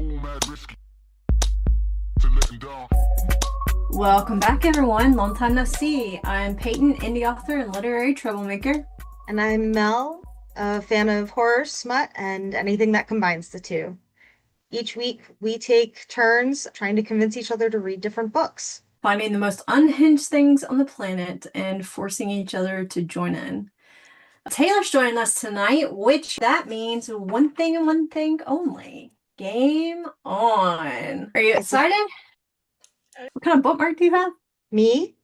all mad risky to let him down. Welcome back, everyone. Long time no see. I'm Peyton, indie author and literary troublemaker. And I'm Mel, a fan of horror, smut, and anything that combines the two. Each week, we take turns trying to convince each other to read different books. Finding the most unhinged things on the planet and forcing each other to join in. Taylor's joining us tonight, which that means one thing and one thing only. Game on. Are you excited? What kind of bookmark do you have? Me?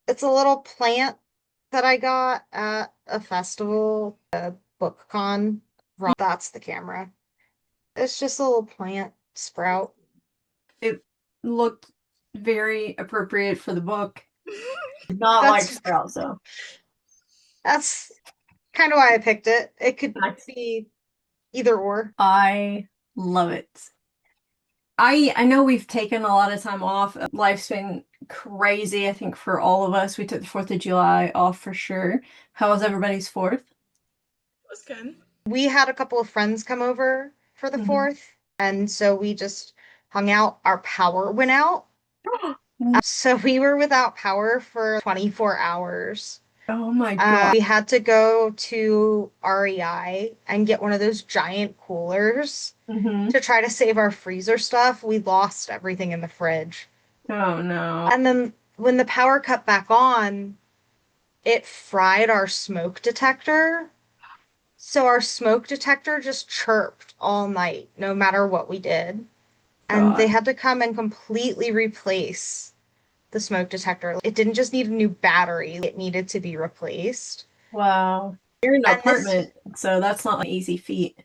It's a little plant that I got at a festival, a book con. That's the camera. It's just a little plant sprout. It looked very appropriate for the book. Not like sprouts, though. That's kind of why I picked it. It could be either or. I love it. I know we've taken a lot of time off. Life's been crazy, I think, for all of us. We took the 4th of July off for sure. How was everybody's 4th? It was good. We had a couple of friends come over for the 4th, and so we just hung out. Our power went out. So we were without power for 24 hours. Oh my God. We had to go to REI and get one of those giant coolers to try to save our freezer stuff. We lost everything in the fridge. Oh no. And then when the power cut back on, it fried our smoke detector. So our smoke detector just chirped all night, no matter what we did. And they had to come and completely replace the smoke detector. It didn't just need a new battery, it needed to be replaced. Wow. You're in an apartment, so that's not an easy feat.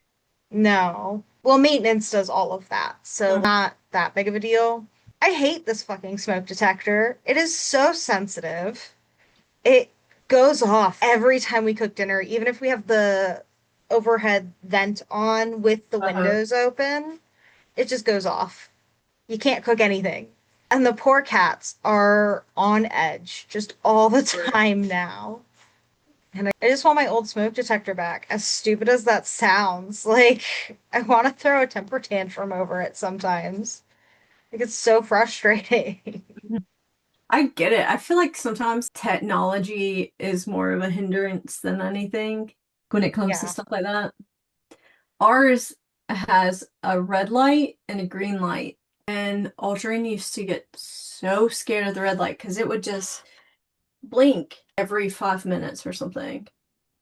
No. Well, maintenance does all of that, so not that big of a deal. I hate this fucking smoke detector. It is so sensitive. It goes off every time we cook dinner, even if we have the overhead vent on with the windows open. It just goes off. You can't cook anything. And the poor cats are on edge just all the time now. And I just want my old smoke detector back. As stupid as that sounds, like, I want to throw a temper tantrum over it sometimes. Like, it's so frustrating. I get it. I feel like sometimes technology is more of a hindrance than anything when it comes to stuff like that. Ours has a red light and a green light. And Aldrin used to get so scared of the red light because it would just blink every 5 minutes or something.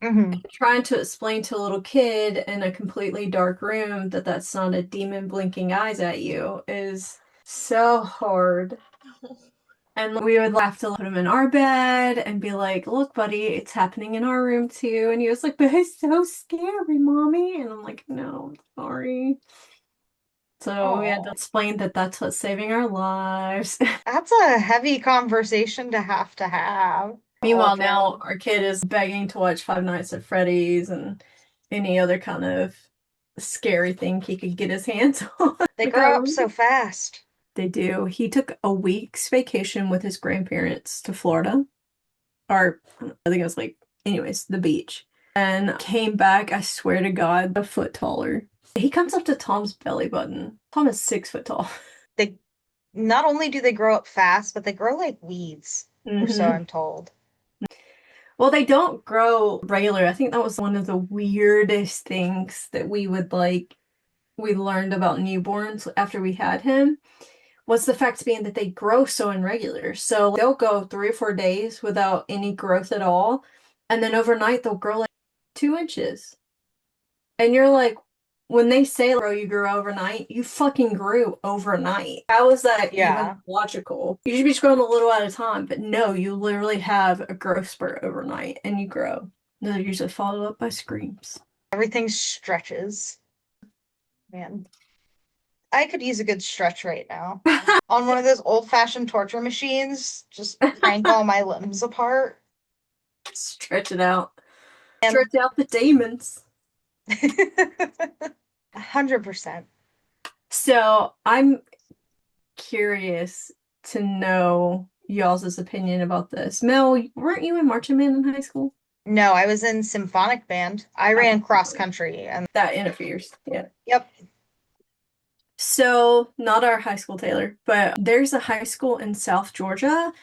Trying to explain to a little kid in a completely dark room that that's not a demon blinking eyes at you is so hard. And we would have to put him in our bed and be like, look, buddy, it's happening in our room too. And he was like, but it's so scary, mommy. And I'm like, no, I'm sorry. So we had to explain that that's what's saving our lives. That's a heavy conversation to have. Meanwhile, now our kid is begging to watch Five Nights at Freddy's and any other kind of scary thing he could get his hands on. They grow up so fast. They do. He took a week's vacation with his grandparents to Florida. Or I think it was anyways, the beach. And came back, I swear to God, a foot taller. He comes up to Tom's belly button. Tom is 6 foot tall. They not only do they grow up fast, but they grow like weeds, or so I'm told. Well, they don't grow regular. I think that was one of the weirdest things that we learned about newborns after we had him, was the fact being that they grow so irregular. So they'll go 3 or 4 days without any growth at all, and then overnight they'll grow like 2 inches. And you're like, when they say, bro, you grew overnight, you fucking grew overnight. How is that even logical? You should be just growing a little at a time, but no, you literally have a growth spurt overnight and you grow. They're usually followed up by screams. Everything stretches. Man. I could use a good stretch right now. On one of those old-fashioned torture machines, just crank all my limbs apart. Stretch it out. Stretch out the demons. 100%. So I'm curious to know y'all's opinion about this. Mel, weren't you in marching band in high school? No, I was in symphonic band. I ran cross country, and that interferes. Yeah. Yep. So, not our high school, Taylor, but there's a high school in South Georgia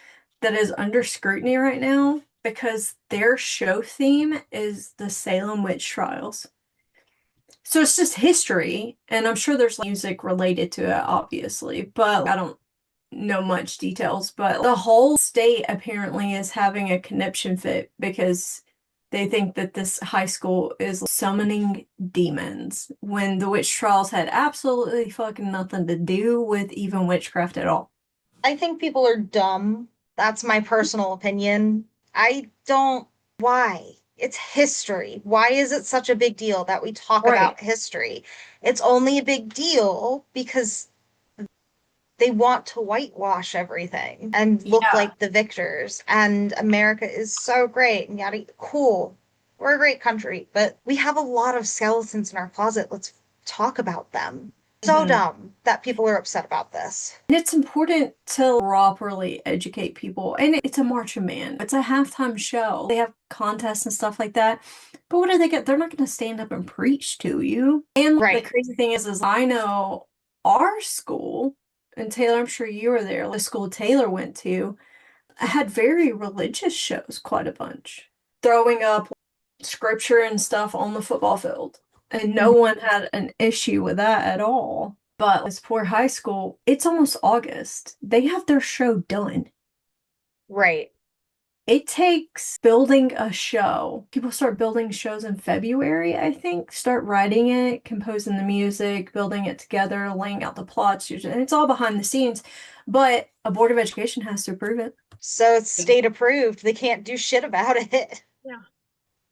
that is under scrutiny right now because their show theme is the Salem witch trials. So it's just history, and I'm sure there's music related to it, obviously, but I don't know much details. But the whole state apparently is having a conniption fit because they think that this high school is summoning demons when the witch trials had absolutely fucking nothing to do with even witchcraft at all. I think people are dumb. That's my personal opinion. I don't. Why? It's history. Why is it such a big deal that we talk Right. about history? It's only a big deal because they want to whitewash everything and look Yeah. like the victors. And America is so great and yada, cool. We're a great country, but we have a lot of skeletons in our closet. Let's talk about them. So Mhm. dumb that people are upset about this. And it's important to properly educate people. And it's a marching band. It's a halftime show. They have contests and stuff like that. But what do they get? They're not going to stand up and preach to you. And the Right. crazy thing is I know our school, and Taylor, I'm sure you were there, the school Taylor went to, had very religious shows, quite a bunch. Throwing up scripture and stuff on the football field. And no one had an issue with that at all. But this poor high school, it's almost August. They have their show done. Right. It takes building a show. People start building shows in February, I think. Start writing it, composing the music, building it together, laying out the plots. And it's all behind the scenes. But a board of education has to approve it. So it's state approved. They can't do shit about it. Yeah.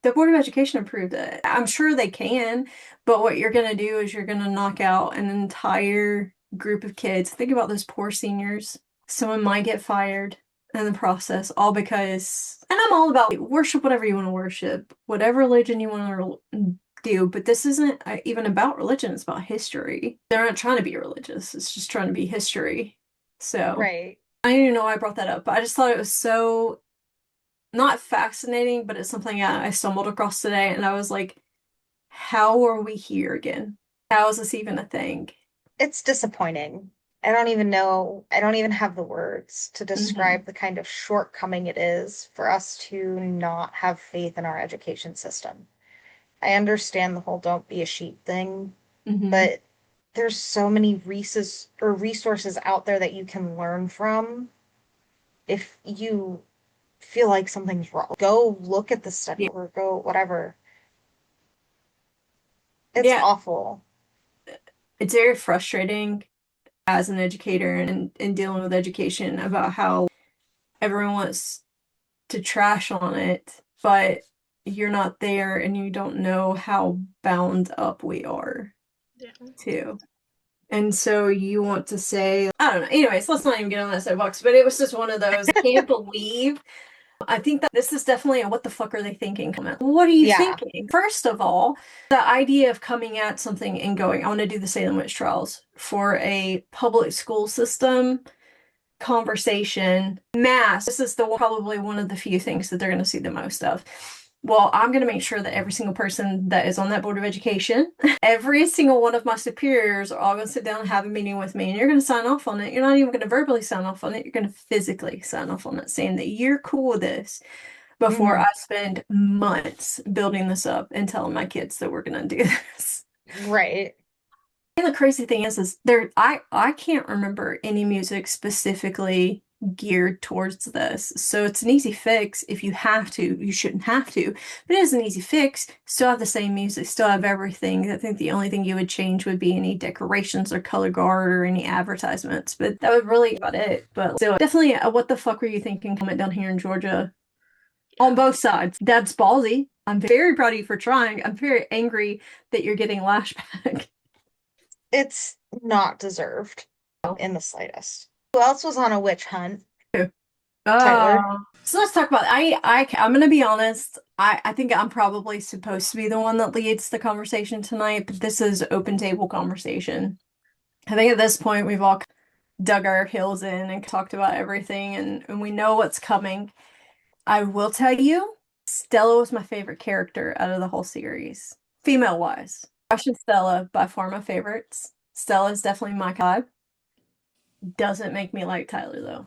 The Board of Education approved it. I'm sure they can, but what you're going to do is you're going to knock out an entire group of kids. Think about those poor seniors. Someone might get fired in the process, all because, and I'm all about worship whatever you want to worship, whatever religion you want to do, but this isn't even about religion, it's about history. They're not trying to be religious, it's just trying to be history. So, Right. I don't even know why I brought that up, but I just thought it was so not fascinating, but it's something I stumbled across today, and I was like, how are we here again? How is this even a thing? It's disappointing. I don't even know. I don't even have the words to Hmm. describe the kind of shortcoming it is for us to not have faith in our education system. I understand the whole don't be a sheep thing, Hmm. but there's so many resources out there that you can learn from if you feel like something's wrong. Go look at the study Yeah. or go whatever. It's Yeah, awful. it's very frustrating as an educator and dealing with education about how everyone wants to trash on it, but you're not there and you don't know how bound up we are Yeah. too. And so you want to say, I don't know. Anyways, let's not even get on that soapbox, but it was just one of those, I can't believe. I think that this is definitely a what the fuck are they thinking comment. What are you Yeah. thinking? First of all, the idea of coming at something and going, I want to do the Salem witch trials for a public school system conversation, mass. This is probably one of the few things that they're going to see the most of. Well, I'm going to make sure that every single person that is on that board of education, every single one of my superiors are all going to sit down and have a meeting with me, and you're going to sign off on it. You're not even going to verbally sign off on it. You're going to physically sign off on it, saying that you're cool with this before Hmm. I spend months building this up and telling my kids that we're going to do this. Right. And the crazy thing is there I can't remember any music specifically geared towards this. So it's an easy fix if you have to. You shouldn't have to. But it is an easy fix. Still have the same music, still have everything. I think the only thing you would change would be any decorations or color guard or any advertisements. But that would really be about it. But still, definitely a what the fuck were you thinking comment down here in Georgia on Yeah. both sides. That's ballsy. I'm very proud of you for trying. I'm very angry that you're getting lashback. It's not deserved in the slightest. Who else was on a witch hunt? Tyler. So let's talk about I'm gonna be honest. I think I'm probably supposed to be the one that leads the conversation tonight, but this is open table conversation. I think at this point we've all dug our heels in and talked about everything and we know what's coming. I will tell you, Stella was my favorite character out of the whole series. Female wise. Russian Stella, by far my favorites. Stella's definitely my vibe. Doesn't make me like Tyler though.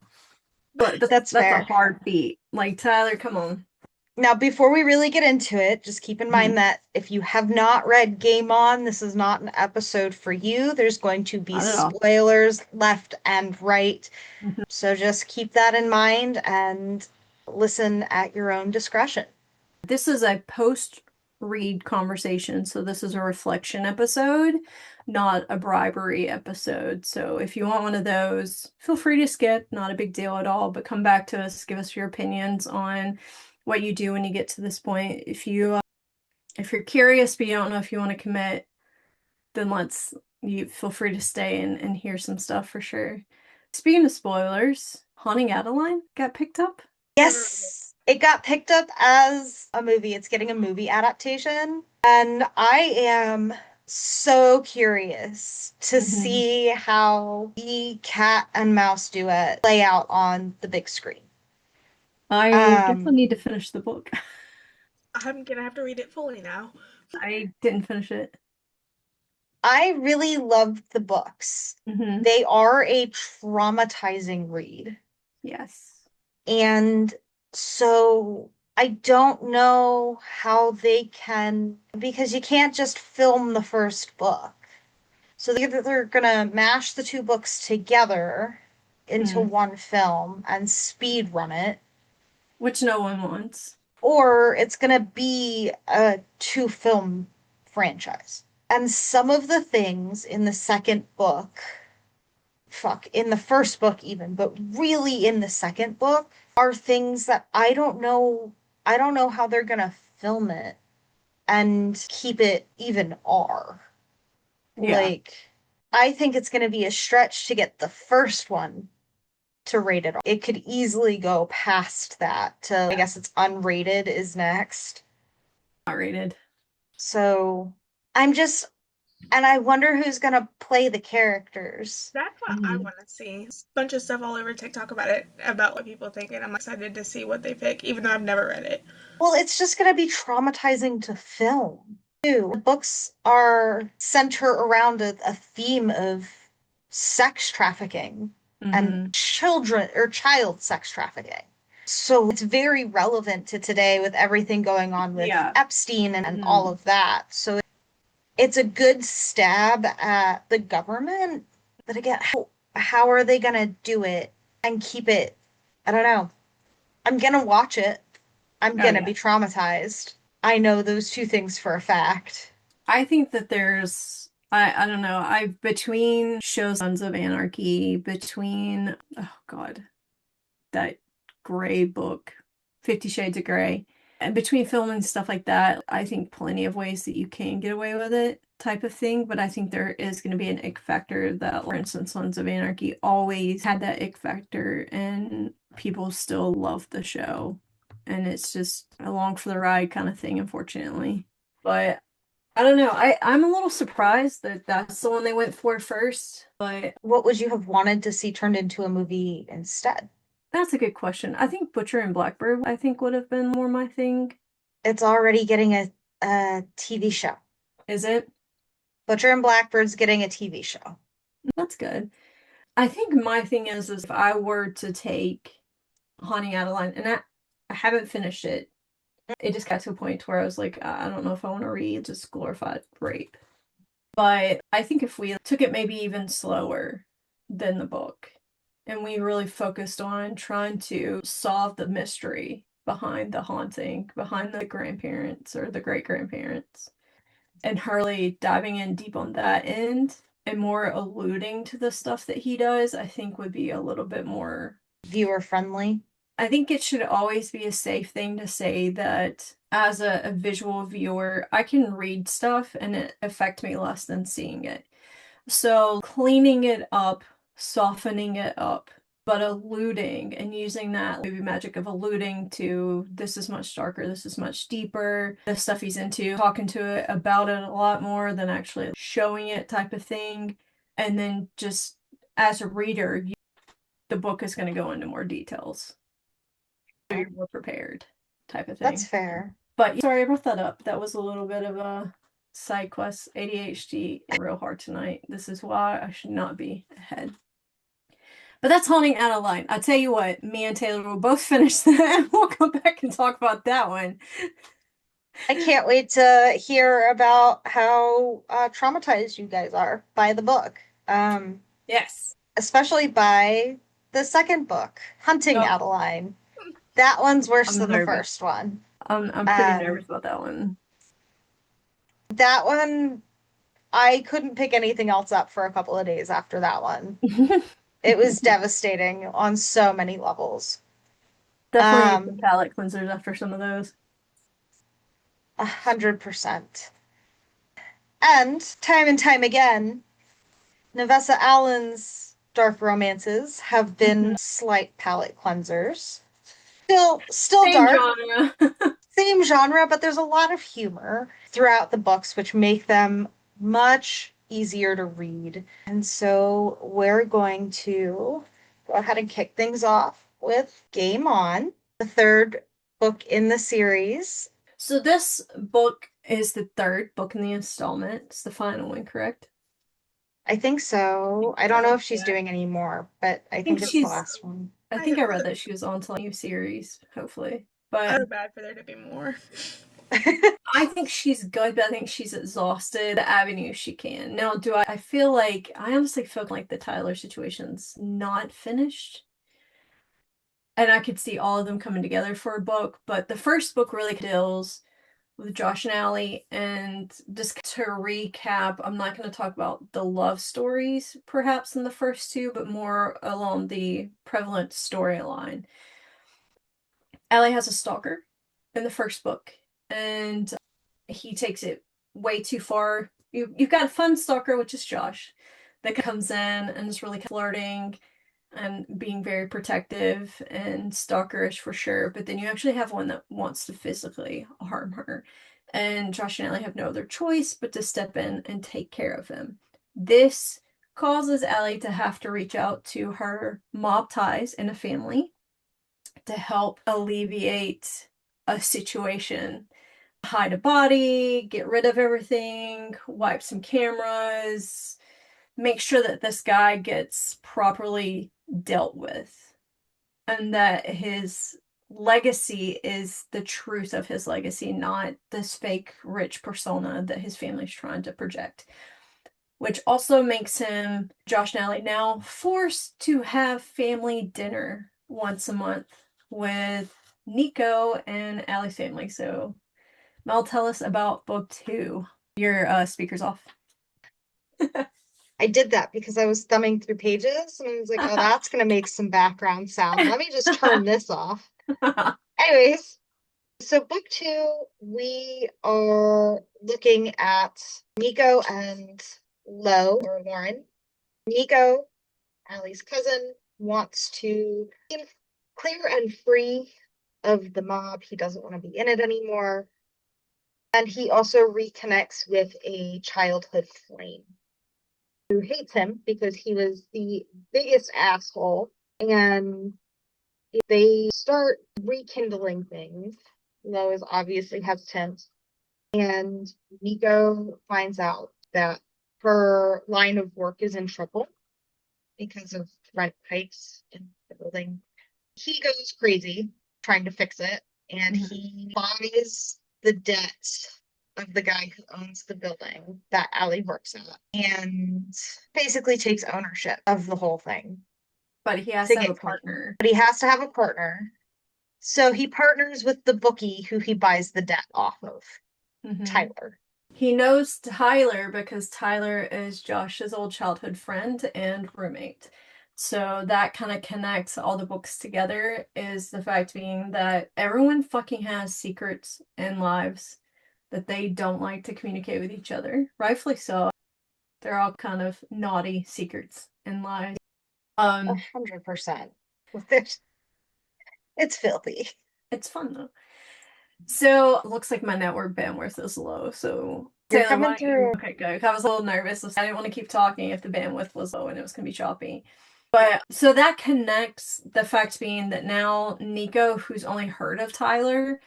But That's a fair. hard beat. Like Tyler, come on. Now, before we really get into it, just keep in mind Mhm. that if you have not read Game On, this is not an episode for you. There's going to be Not at all. spoilers left and right. Mhm. So just keep that in mind and listen at your own discretion. This is a post-read conversation, so this is a reflection episode, not a bribery episode. So if you want one of those, feel free to skip, not a big deal at all, but come back to us, give us your opinions on what you do when you get to this point. If you're curious but you don't know if you want to commit, then you feel free to stay and hear some stuff for sure. Speaking of spoilers, Haunting Adeline got picked up. Yes, it got picked up as a movie. It's getting a movie adaptation. And I am so curious to see how the cat and mouse duet play out on the big screen. I guess I need to finish the book. I'm gonna have to read it fully now. I didn't finish it. I really loved the books. They are a traumatizing read. Yes. And so I don't know how they can, because you can't just film the first book. So they're gonna mash the two books together into one film and speed run it, Which no one wants. or it's gonna be a two film franchise. And some of the things in the second book, in the first book even, but really in the second book, are things that I don't know. I don't know how they're gonna film it and keep it even R. Yeah. Like, I think it's gonna be a stretch to get the first one to rated R. It could easily go past that to, I guess it's unrated is next. Not rated. So I'm just, and I wonder who's gonna play the characters. That's what I want to see. There's a bunch of stuff all over TikTok about it, about what people think, and I'm excited to see what they pick, even though I've never read it. Well, it's just gonna be traumatizing to film. Too. The books are center around a theme of sex trafficking and children or child sex trafficking. So it's very relevant to today with everything going on with Epstein and all of that. So it's a good stab at the government. But again, how are they gonna do it and keep it? I don't know. I'm gonna watch it. I'm gonna be traumatized. I know those two things for a fact. I think that I don't know, between shows Sons of Anarchy, between oh god, that gray book, 50 Shades of Grey, and between filming stuff like that, I think plenty of ways that you can get away with it type of thing, but I think there is going to be an ick factor that, for instance, Sons of Anarchy always had that ick factor and people still love the show. And it's just along for the ride kind of thing, unfortunately. But I don't know. I'm a little surprised that that's the one they went for first, but what would you have wanted to see turned into a movie instead? that's a good question. I think Butcher and Blackbird, I think would have been more my thing. It's already getting a TV show. Is it? Butcher and Blackbird's getting a TV show. That's good. I think my thing is if I were to take Haunting Adeline, and I haven't finished it, it just got to a point where I was like, I don't know if I want to read just glorified rape. But I think if we took it maybe even slower than the book, and we really focused on trying to solve the mystery behind the haunting, behind the grandparents or the great grandparents, and Harley diving in deep on that end and more alluding to the stuff that he does, I think would be a little bit more viewer friendly. I think it should always be a safe thing to say that as a visual viewer, I can read stuff and it affect me less than seeing it. So cleaning it up, softening it up, but alluding and using that movie magic of alluding to this is much darker, this is much deeper, the stuff he's into, talking to it about it a lot more than actually showing it type of thing. And then just as a reader, the book is going to go into more details. So you're more prepared type of thing. That's fair. But sorry, I brought that up. That was a little bit of a side quests, ADHD, and real hard tonight. This is why I should not be ahead. But that's Haunting Adeline. I tell you what, me and Taylor will both finish that and we'll come back and talk about that one. I can't wait to hear about how traumatized you guys are by the book. Yes. Especially by the second book, Hunting Adeline. That one's worse than the first one. I'm pretty nervous about that one. That one, I couldn't pick anything else up for a couple of days after that one. It was devastating on so many levels. Definitely need some palate cleansers after some of those. 100%. And time again, Navessa Allen's dark romances have been slight palate cleansers. Still Same dark. Genre. Same genre, but there's a lot of humor throughout the books, which make them much easier to read. And so we're going to go ahead and kick things off with Game On, the third book in the series. So this book is the third book in the installment. It's the final one, correct? I think so. I don't know if she's doing any more, but I think it's the last one. I think I read that she was on to a new series, hopefully. But I feel bad for there to be more. I think she's good, but I think she's exhausted the avenues she can. Now, I feel like, I honestly feel like the Tyler situation's not finished. And I could see all of them coming together for a book, but the first book really deals with Josh and Allie, and just to recap, I'm not going to talk about the love stories perhaps in the first two, but more along the prevalent storyline. Allie has a stalker in the first book, and he takes it way too far. You've got a fun stalker, which is Josh, that comes in and is really flirting and being very protective and stalkerish for sure, but then you actually have one that wants to physically harm her. And Josh and Ellie have no other choice but to step in and take care of him. This causes Ellie to have to reach out to her mob ties in a family to help alleviate a situation. Hide a body, get rid of everything, wipe some cameras, make sure that this guy gets properly dealt with, and that his legacy is the truth of his legacy, not this fake rich persona that his family's trying to project. Which also makes him, Josh and Allie, now forced to have family dinner once a month with Nico and Allie's family. So, Mel, tell us about book 2. Your speaker's off. I did that because I was thumbing through pages and I was like, oh, that's going to make some background sound. Let me just turn this off. Anyways, so book 2, we are looking at Nico and Lauren. Nico, Allie's cousin, wants to get clear and free of the mob. He doesn't want to be in it anymore. And he also reconnects with a childhood flame who hates him because he was the biggest asshole. And they start rekindling things. Lo is obviously hesitant. And Nico finds out that her line of work is in trouble because of rent hikes in the building. He goes crazy trying to fix it, and he buys the debt of the guy who owns the building that Allie works at, and basically takes ownership of the whole thing. But he has to have a partner. But he has to have a partner. So he partners with the bookie who he buys the debt off of, Tyler. He knows Tyler because Tyler is Josh's old childhood friend and roommate. So that kind of connects all the books together, is the fact being that everyone fucking has secrets and lives that they don't like to communicate with each other. Rightfully so. They're all kind of naughty secrets and lies. 100%. It's filthy. It's fun though. So looks like my network bandwidth is low. So you're coming through. Okay, good. I was a little nervous. I didn't want to keep talking if the bandwidth was low and it was gonna be choppy. But so that connects, the fact being that now Nico, who's only heard of Tyler,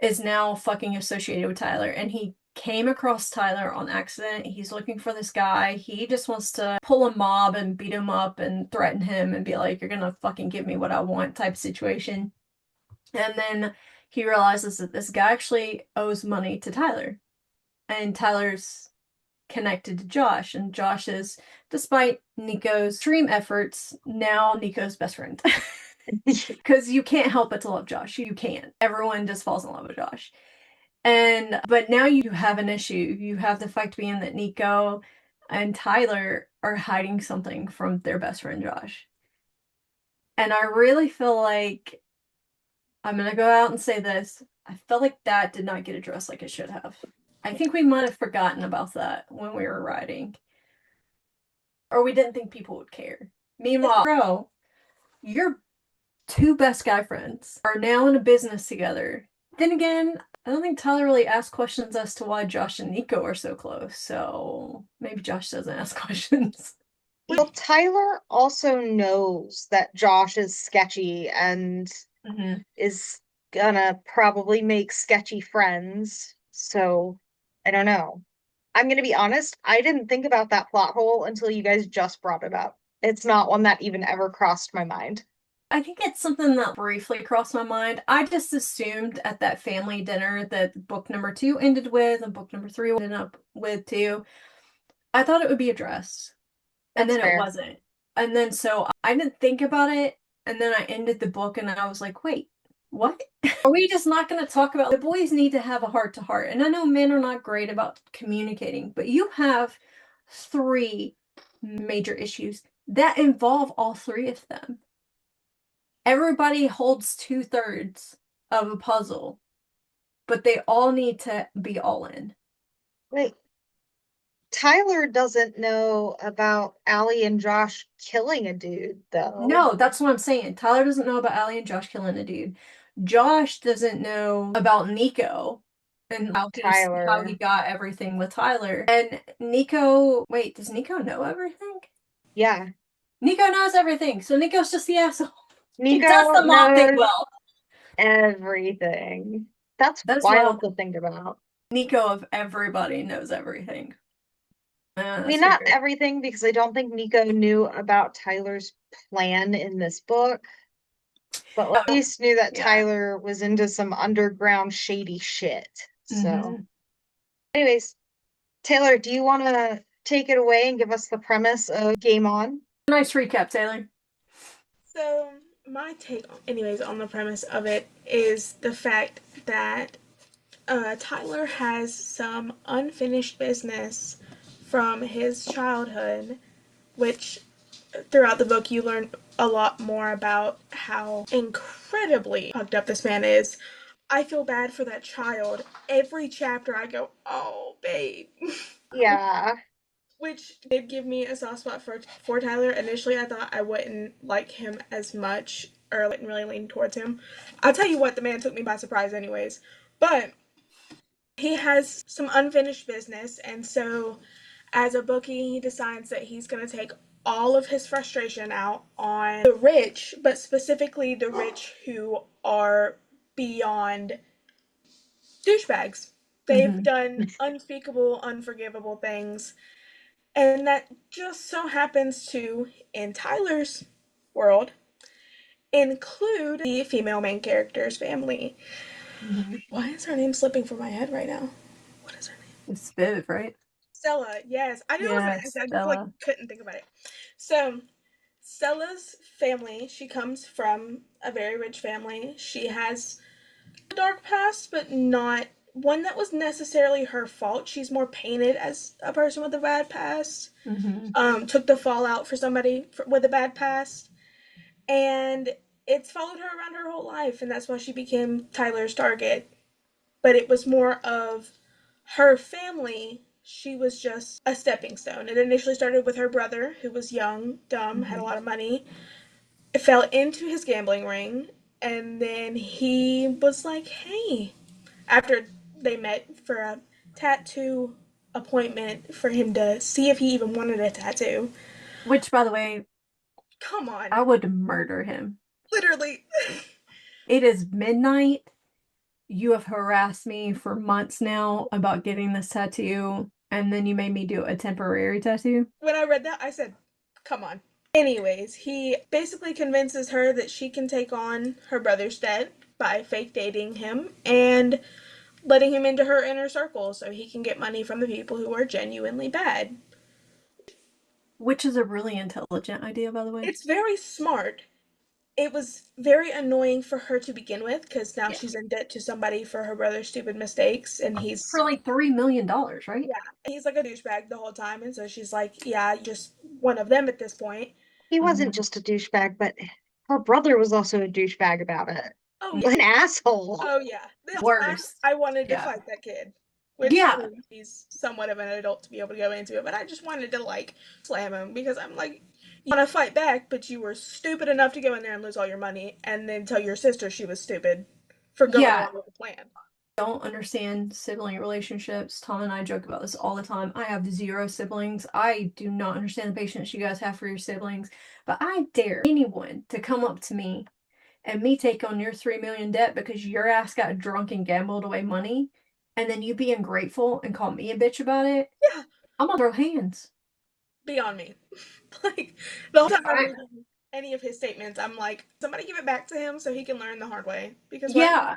is now fucking associated with Tyler, and he came across Tyler on accident. He's looking for this guy. He just wants to pull a mob and beat him up and threaten him and be like, you're gonna fucking give me what I want type situation. And then he realizes that this guy actually owes money to Tyler. And Tyler's connected to Josh. And Josh is, despite Nico's extreme efforts, now Nico's best friend. Because you can't help but to love Josh. You can't. Everyone just falls in love with Josh. But now you have an issue. You have the fact being that Nico and Tyler are hiding something from their best friend Josh. And I really feel like, I'm gonna go out and say this, I felt like that did not get addressed like it should have. I think we might have forgotten about that when we were writing. Or we didn't think people would care. Meanwhile, bro, your two best guy friends are now in a business together. Then again, I don't think Tyler really asked questions as to why Josh and Nico are so close, so maybe Josh doesn't ask questions. Well, Tyler also knows that Josh is sketchy and is gonna probably make sketchy friends. So, I don't know. I'm gonna be honest, I didn't think about that plot hole until you guys just brought it up. It's not one that even ever crossed my mind. I think it's something that briefly crossed my mind. I just assumed at that family dinner that book number 2 ended with and book number 3 ended up with too. I thought it would be addressed. And That's then it fair. wasn't. And then so I didn't think about it. And then I ended the book and I was like, wait, what? Are we just not going to talk about the boys need to have a heart to heart? And I know men are not great about communicating, but you have 3 major issues that involve all 3 of them. Everybody holds 2/3 of a puzzle, but they all need to be all in. Wait, Tyler doesn't know about Allie and Josh killing a dude, though. No, that's what I'm saying. Tyler doesn't know about Allie and Josh killing a dude. Josh doesn't know about Nico and how he got everything with Tyler. And Nico, wait, does Nico know everything? Yeah. Nico knows everything, so Nico's just the asshole. He Nico does the mob thing knows well. everything. That's wild to think about. Nico of everybody knows everything. I mean, not everything, because I don't think Nico knew about Tyler's plan in this book, but at least knew that Tyler was into some underground shady shit. So, anyways, Taylor, do you want to take it away and give us the premise of Game On? Nice recap, Taylor. So, my take, anyways, on the premise of it is the fact that Tyler has some unfinished business from his childhood, which throughout the book you learn a lot more about how incredibly fucked up this man is. I feel bad for that child. Every chapter I go, oh, babe. Yeah. Which did give me a soft spot for Tyler. Initially, I thought I wouldn't like him as much or wouldn't really lean towards him. I'll tell you what, the man took me by surprise anyways. But he has some unfinished business, and so as a bookie, he decides that he's going to take all of his frustration out on the rich, but specifically the rich who are beyond douchebags. They've done unspeakable, unforgivable things. And that just so happens to, in Tyler's world, include the female main character's family. Why is her name slipping from my head right now? What is her name? It's Viv, right? Stella, yes. I knew it was an S. I just couldn't think about it. So, Stella's family, she comes from a very rich family. She has a dark past, but not one that was necessarily her fault. She's more painted as a person with a bad past. Took the fallout for somebody with a bad past. And it's followed her around her whole life, and that's why she became Tyler's target. But it was more of her family. She was just a stepping stone. It initially started with her brother, who was young, dumb, had a lot of money. It fell into his gambling ring, and then he was like, hey, after they met for a tattoo appointment for him to see if he even wanted a tattoo. Which, by the way, come on. I would murder him. Literally. It is midnight. you have harassed me for months now about getting this tattoo, and then you made me do a temporary tattoo. When I read that, I said, come on. Anyways, he basically convinces her that she can take on her brother's debt by fake dating him and letting him into her inner circle so he can get money from the people who are genuinely bad. Which is a really intelligent idea, by the way. It's very smart. It was very annoying for her to begin with because now she's in debt to somebody for her brother's stupid mistakes, and he's for like $3 million, right? Yeah, he's like a douchebag the whole time, and so she's like, "Yeah, you're just one of them at this point." He wasn't just a douchebag, but her brother was also a douchebag about it. Oh yeah, An asshole. oh yeah. Worse. I wanted to fight that kid, which he's somewhat of an adult to be able to go into it, but I just wanted to like slam him because I'm like, you want to fight back, but you were stupid enough to go in there and lose all your money, and then tell your sister she was stupid for going along with the plan. Don't understand sibling relationships. Tom and I joke about this all the time. I have 0 siblings. I do not understand the patience you guys have for your siblings, but I dare anyone to come up to me and me take on your $3 million debt because your ass got drunk and gambled away money, and then you be ungrateful and call me a bitch about it. Yeah, I'm gonna throw hands. Be on me. Like the whole time I'm reading any of his statements, I'm like, somebody give it back to him so he can learn the hard way. Because yeah,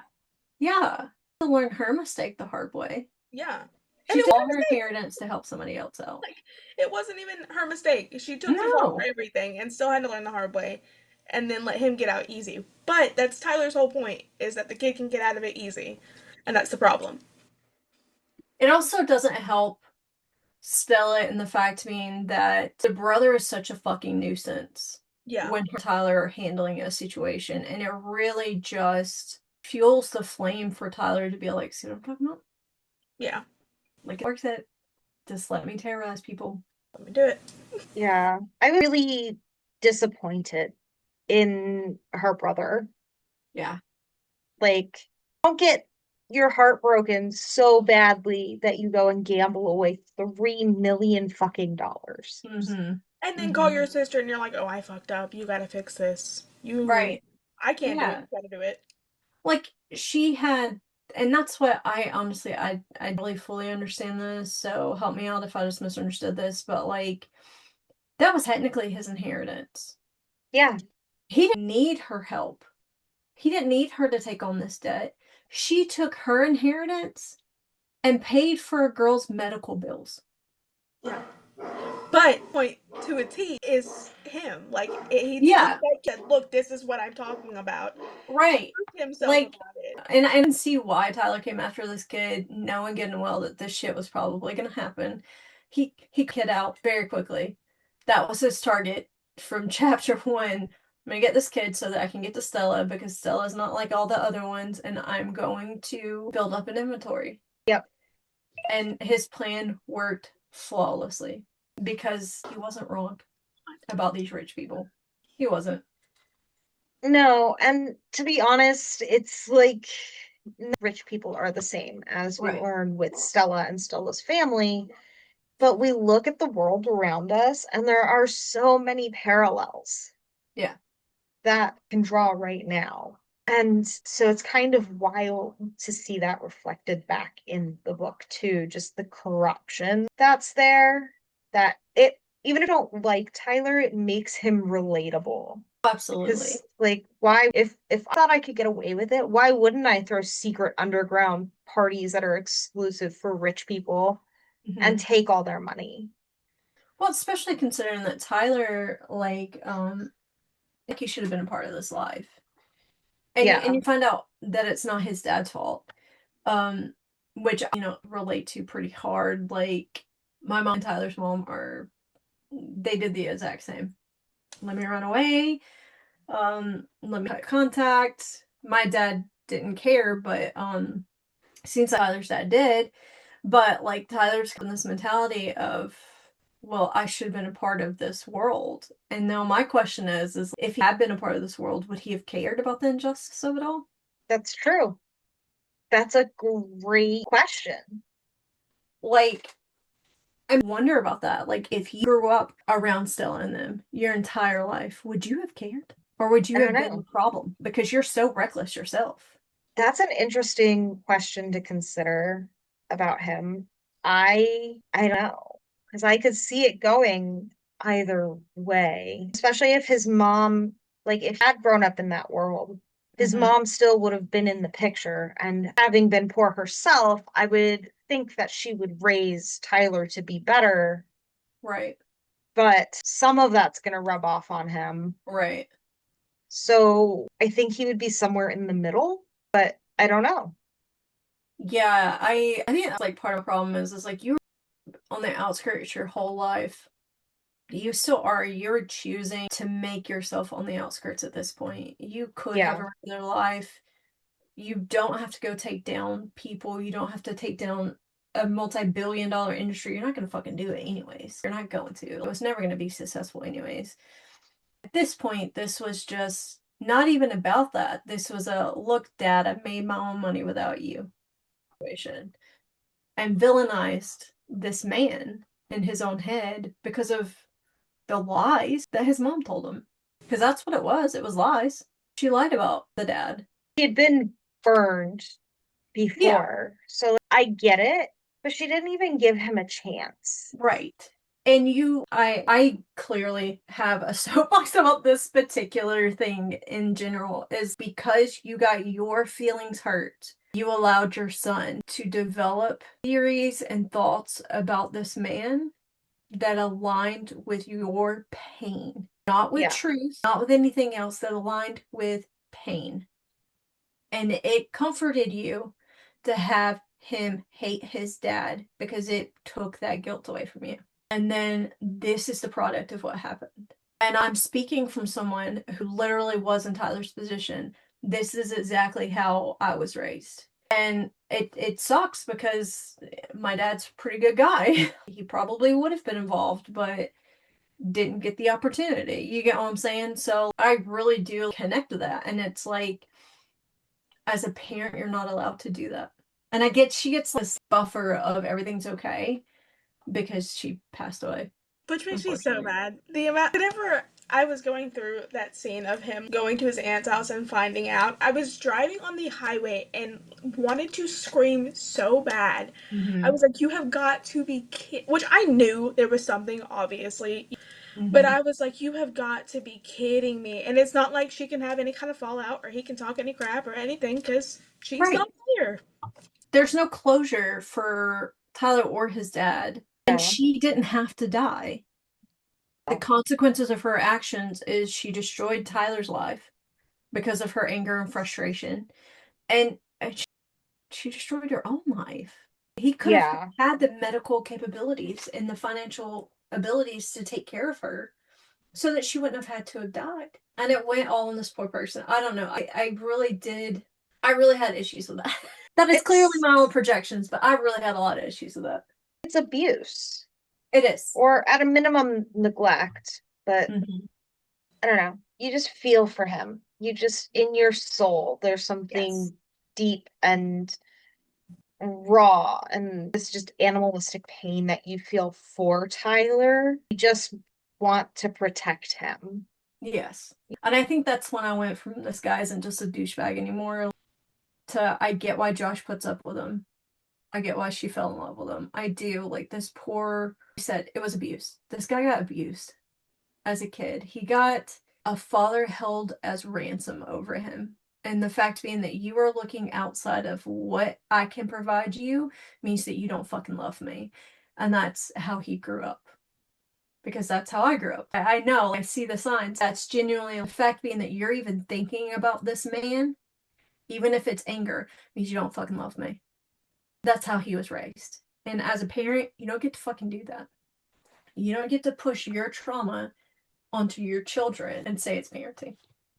to learn her mistake the hard way. Yeah. She took all her inheritance to help somebody else out. Like, it wasn't even her mistake. She took the fall for everything and still had to learn the hard way and then let him get out easy. But that's Tyler's whole point, is that the kid can get out of it easy. And that's the problem. It also doesn't help Stella in the fact being that the brother is such a fucking nuisance. Yeah. When Tyler are handling a situation. And it really just fuels the flame for Tyler to be like, see what I'm talking about? Yeah. Like, it works it. Just let me terrorize people. Let me do it. Yeah. I was really disappointed in her brother. Yeah. Like, don't get your heart broken so badly that you go and gamble away $3 million fucking dollars. Mm-hmm. And then call your sister and you're like, oh, I fucked up. You gotta fix this. Right. I can't do it. You gotta do it. Like, she had, and that's what I honestly, I really fully understand this, so help me out if I just misunderstood this, but like, that was technically his inheritance. Yeah. He didn't need her help. He didn't need her to take on this debt. She took her inheritance and paid for a girl's medical bills. Yeah. But point to a T is him. Like, he said, look, this is what I'm talking about. Right. Himself like, about it. And I didn't see why Tyler came after this kid, knowing good and well that this shit was probably going to happen. He kid out very quickly. That was his target from chapter 1. I'm going to get this kid so that I can get to Stella, because Stella's not like all the other ones, and I'm going to build up an inventory. Yep. And his plan worked flawlessly, because he wasn't wrong about these rich people. He wasn't. No, and to be honest, it's like rich people are the same, as we learn with Stella and Stella's family. But we look at the world around us, and there are so many parallels. Yeah. That can draw right now. And so it's kind of wild to see that reflected back in the book too, just the corruption that's there, that it, even if I don't like Tyler, it makes him relatable. Absolutely. Because, like, why, if I thought I could get away with it, why wouldn't I throw secret underground parties that are exclusive for rich people and take all their money? Well, especially considering that Tyler, like, he should have been a part of this life. And, and you find out that it's not his dad's fault. Which, relate to pretty hard. Like, my mom and Tyler's mom they did the exact same. Let me run away. Let me cut contact. My dad didn't care, but, since Tyler's dad did, but, like, Tyler's got this mentality of, well, I should have been a part of this world. And now my question is if he had been a part of this world, would he have cared about the injustice of it all? That's true. That's a great question. Like, I wonder about that. Like, if you grew up around Stella and them your entire life, would you have cared? Or would you have been the problem? Because you're so reckless yourself. That's an interesting question to consider about him. I don't know, because I could see it going either way, especially if his mom, like if he had grown up in that world, his mom still would have been in the picture. And having been poor herself, I would think that she would raise Tyler to be better. Right. But some of that's going to rub off on him. Right. So I think he would be somewhere in the middle, but I don't know. Yeah, I think that's like part of the problem is like you were on the outskirts your whole life. You still are. You're choosing to make yourself on the outskirts at this point. You could have a regular life. You don't have to go take down people. You don't have to take down a multi-billion-dollar industry. You're not going to fucking do it anyways. You're not going to. It was never going to be successful anyways. At this point, this was just not even about that. This was a, look, Dad, I made my own money without you situation. And villainized this man in his own head because of the lies that his mom told him. Because that's what it was. It was lies. She lied about the dad. He had been burned before. Yeah. So I get it, but she didn't even give him a chance. Right. And I clearly have a soapbox about this particular thing in general, is because you got your feelings hurt. You allowed your son to develop theories and thoughts about this man that aligned with your pain. Not with truth, not with anything else, that aligned with pain. And it comforted you to have him hate his dad because it took that guilt away from you. And then this is the product of what happened. And I'm speaking from someone who literally was in Tyler's position. This is exactly how I was raised. And it sucks because my dad's a pretty good guy. He probably would have been involved, but didn't get the opportunity. You get what I'm saying? So I really do connect to that. And it's like, as a parent, you're not allowed to do that. And I get she gets this buffer of everything's okay because she passed away. Which makes me so mad. The amount, whenever I was going through that scene of him going to his aunt's house and finding out, I was driving on the highway and wanted to scream so bad. I was like, you have got to be kidding. Which I knew there was something, obviously. But I was like, you have got to be kidding me. And it's not like she can have any kind of fallout or he can talk any crap or anything because she's not here. There's no closure for Tyler or his dad. And she didn't have to die. The consequences of her actions is she destroyed Tyler's life because of her anger and frustration. And she destroyed her own life. He could have had the medical capabilities and the financial abilities to take care of her so that she wouldn't have had to have died. And it went all on this poor person. I don't know. I really did. I really had issues with that. That is clearly my own projections, but I really had a lot of issues with that. It's abuse. It is. Or at a minimum, neglect. But I don't know. You just feel for him. You just, in your soul, there's something deep and raw, and it's just animalistic pain that you feel for Tyler. You just want to protect him. Yes. And I think that's when I went from this guy isn't just a douchebag anymore to I get why Josh puts up with him. I get why she fell in love with him. I do. Like, this poor, said it was abuse. This guy got abused as a kid. He got a father held as ransom over him. And the fact being that you are looking outside of what I can provide you means that you don't fucking love me. And that's how he grew up. Because that's how I grew up. I know, I see the signs. That's genuinely the fact being that you're even thinking about this man, even if it's anger, means you don't fucking love me. That's how he was raised. And as a parent, you don't get to fucking do that. You don't get to push your trauma onto your children and say it's parenting.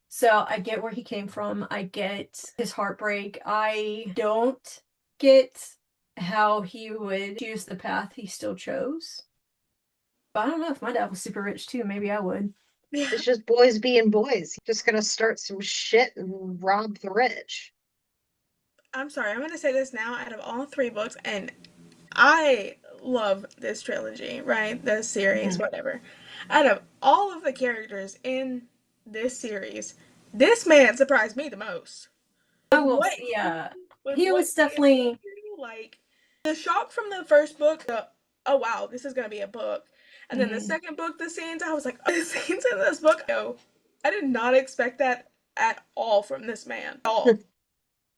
So I get where he came from. I get his heartbreak. I don't get how he would choose the path he still chose. But I don't know, if my dad was super rich too, maybe I would. It's just boys being boys. He's just gonna start some shit and rob the rich. I'm sorry, I'm gonna say this now out of all three books, and I love this trilogy, right? The series, whatever. Out of all of the characters in this series, this man surprised me the most. He was definitely like the shock from the first book. Oh wow, this is gonna be a book, and then the second book, the scenes. I was like, oh, the scenes in this book. No, I did not expect that at all from this man. At all.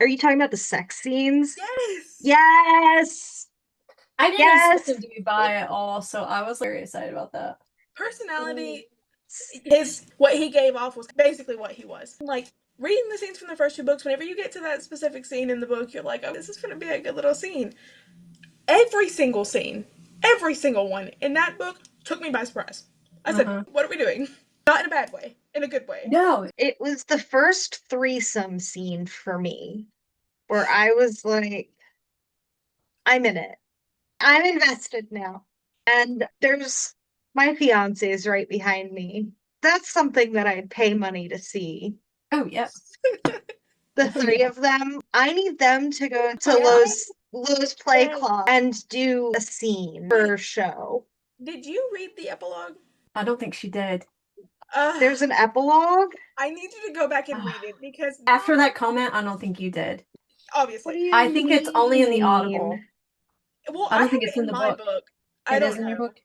Are you talking about the sex scenes? Yes. Yes. I didn't expect him to be bi at all, so I was very excited about that. Personality, what he gave off was basically what he was. Like reading the scenes from the first two books, whenever you get to that specific scene in the book, you're like, oh, this is going to be a good little scene. Every single scene, every single one in that book took me by surprise. I said, what are we doing? Not in a bad way, in a good way. No, it was the first threesome scene for me where I was like, I'm in it. I'm invested now. And there's my fiance is right behind me. That's something that I'd pay money to see. Oh, yes. The three of them. I need them to go to Lowe's Play Club and do a scene for a show. Did you read the epilogue? I don't think she did. There's an epilogue? I need you to go back and read it because after that comment, I don't think you did. Obviously. I think it's only in the Audible. Well, I don't think it's in the book. It is in your book?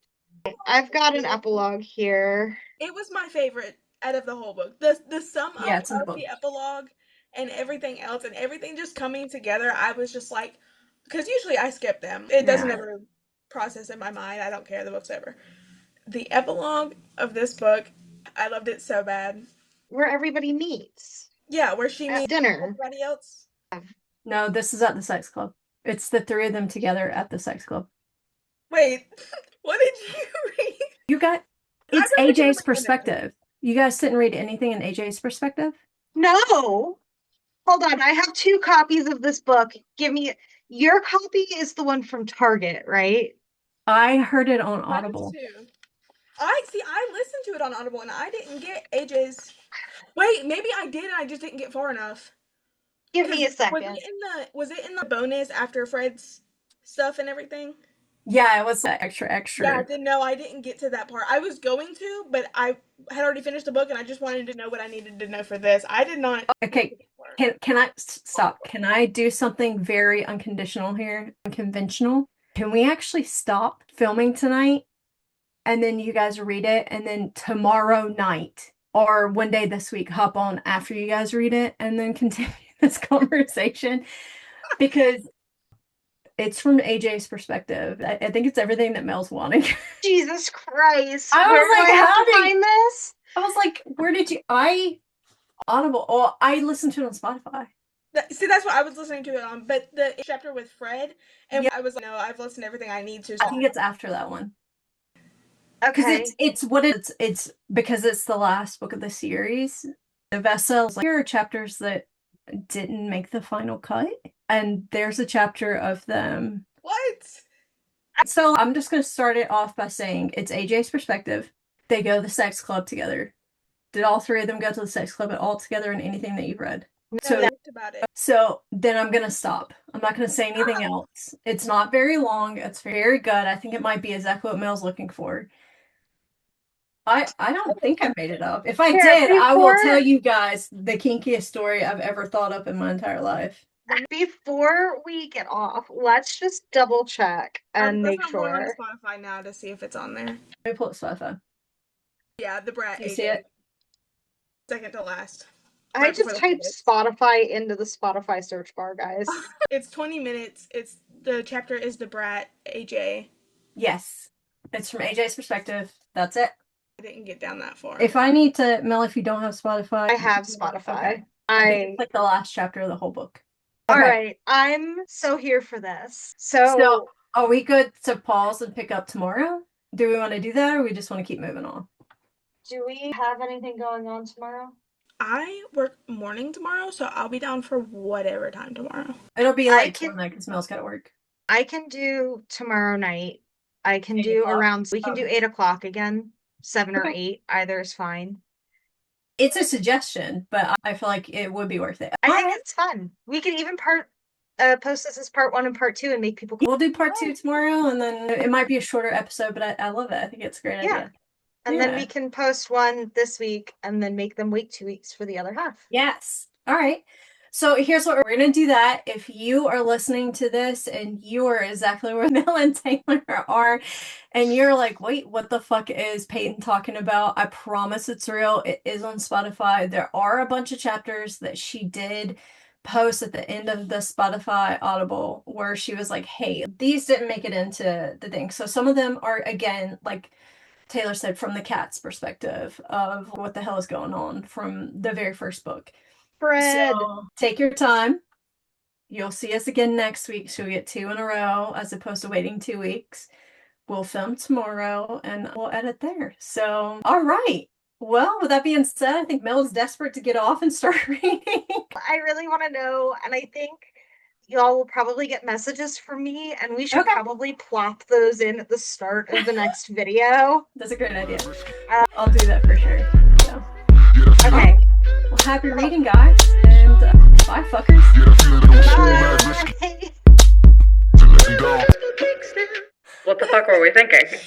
I've got an epilogue here. It was my favorite out of the whole book. The sum up of the epilogue and everything else and everything just coming together, I was just like, because usually I skip them. It doesn't ever process in my mind. I don't care the books ever. The epilogue of this book, I loved it so bad. Where everybody meets. Yeah, where she meets dinner. Everybody else. No, this is at the sex club. It's the three of them together at the sex club. Wait, what did you read? You got it's AJ's perspective. You guys didn't read anything in AJ's perspective? No. Hold on, I have 2 copies of this book. Give me your copy is the one from Target, right? I heard it on Audible. I listened to it on Audible and I didn't get AJ's. Wait, maybe I did and I just didn't get far enough. Give me a second. Was it in the bonus after Fred's stuff and everything? Yeah, it was that extra. Yeah, I didn't get to that part. I was going to, but I had already finished the book and I just wanted to know what I needed to know for this. I did not. Okay, can I stop? Can I do something very unconditional here? Unconventional? Can we actually stop filming tonight and then you guys read it and then tomorrow night or one day this week hop on after you guys read it and then continue this conversation? Because it's from AJ's perspective. I think it's everything that Mel's wanting. Jesus Christ. I was like, how to find this? I was like, where did you... Audible. Oh, I listened to it on Spotify. See, that's what I was listening to it on. But the chapter with Fred, and I was like, no, I've listened to everything I need to. I think it's after that one. Okay. Because it's because it's the last book of the series. Navessa, like, here are chapters that didn't make the final cut. And there's a chapter of them. What? So I'm just going to start it off by saying it's AJ's perspective. They go to the sex club together. Did all three of them go to the sex club at all together in anything that you've read? So then I'm going to stop. I'm not going to say anything else. It's not very long. It's very good. I think it might be exactly what Mel's looking for. I don't think I made it up. If I did, I will tell you guys the kinkiest story I've ever thought up in my entire life. Before we get off, let's just double check and make sure. I'm going on Spotify now to see if it's on there. Let me pull up Spotify. Yeah, the Brat. You see it? Second to last. I just typed Spotify into the Spotify search bar, guys. It's 20 minutes. The chapter is the Brat AJ. Yes. It's from AJ's perspective. That's it. I didn't get down that far. If I need to, Mel, if you don't have Spotify. I have Spotify. Okay. I think it's like the last chapter of the whole book. Okay. All right. I'm so here for this. So are we good to pause and pick up tomorrow? Do we want to do that or we just want to keep moving on? Do we have anything going on tomorrow? I work morning tomorrow, so I'll be down for whatever time tomorrow. It'll be like tomorrow because Mel's got to work. I can do tomorrow night. I can do around, we can do 8 o'clock again, 7 or 8, either is fine. It's a suggestion, but I feel like it would be worth it. I think it's fun. We could even post this as part 1 and part 2 and make people. We'll do part 2 tomorrow, and then it might be a shorter episode, but I love it. I think it's a great idea. And then we can post one this week and then make them wait 2 weeks for the other half. Yes. All right. So here's what we're gonna do that. If you are listening to this and you are exactly where Mel and Taylor are, and you're like, wait, what the fuck is Peyton talking about? I promise it's real. It is on Spotify. There are a bunch of chapters that she did post at the end of the Spotify Audible where she was like, hey, these didn't make it into the thing. So some of them are, again, like Taylor said, from the cat's perspective of what the hell is going on from the very first book. Fred. So take your time. You'll see us again next week. So we get 2 in a row as opposed to waiting 2 weeks. We'll film tomorrow and we'll edit there. So, all right. Well, with that being said, I think Mel is desperate to get off and start reading. I really want to know, and I think y'all will probably get messages from me, and we should probably plop those in at the start of the next video. That's a great idea. I'll do that for sure. So. Okay. Well, happy reading, guys, and bye, fuckers. Bye. What the fuck were we thinking?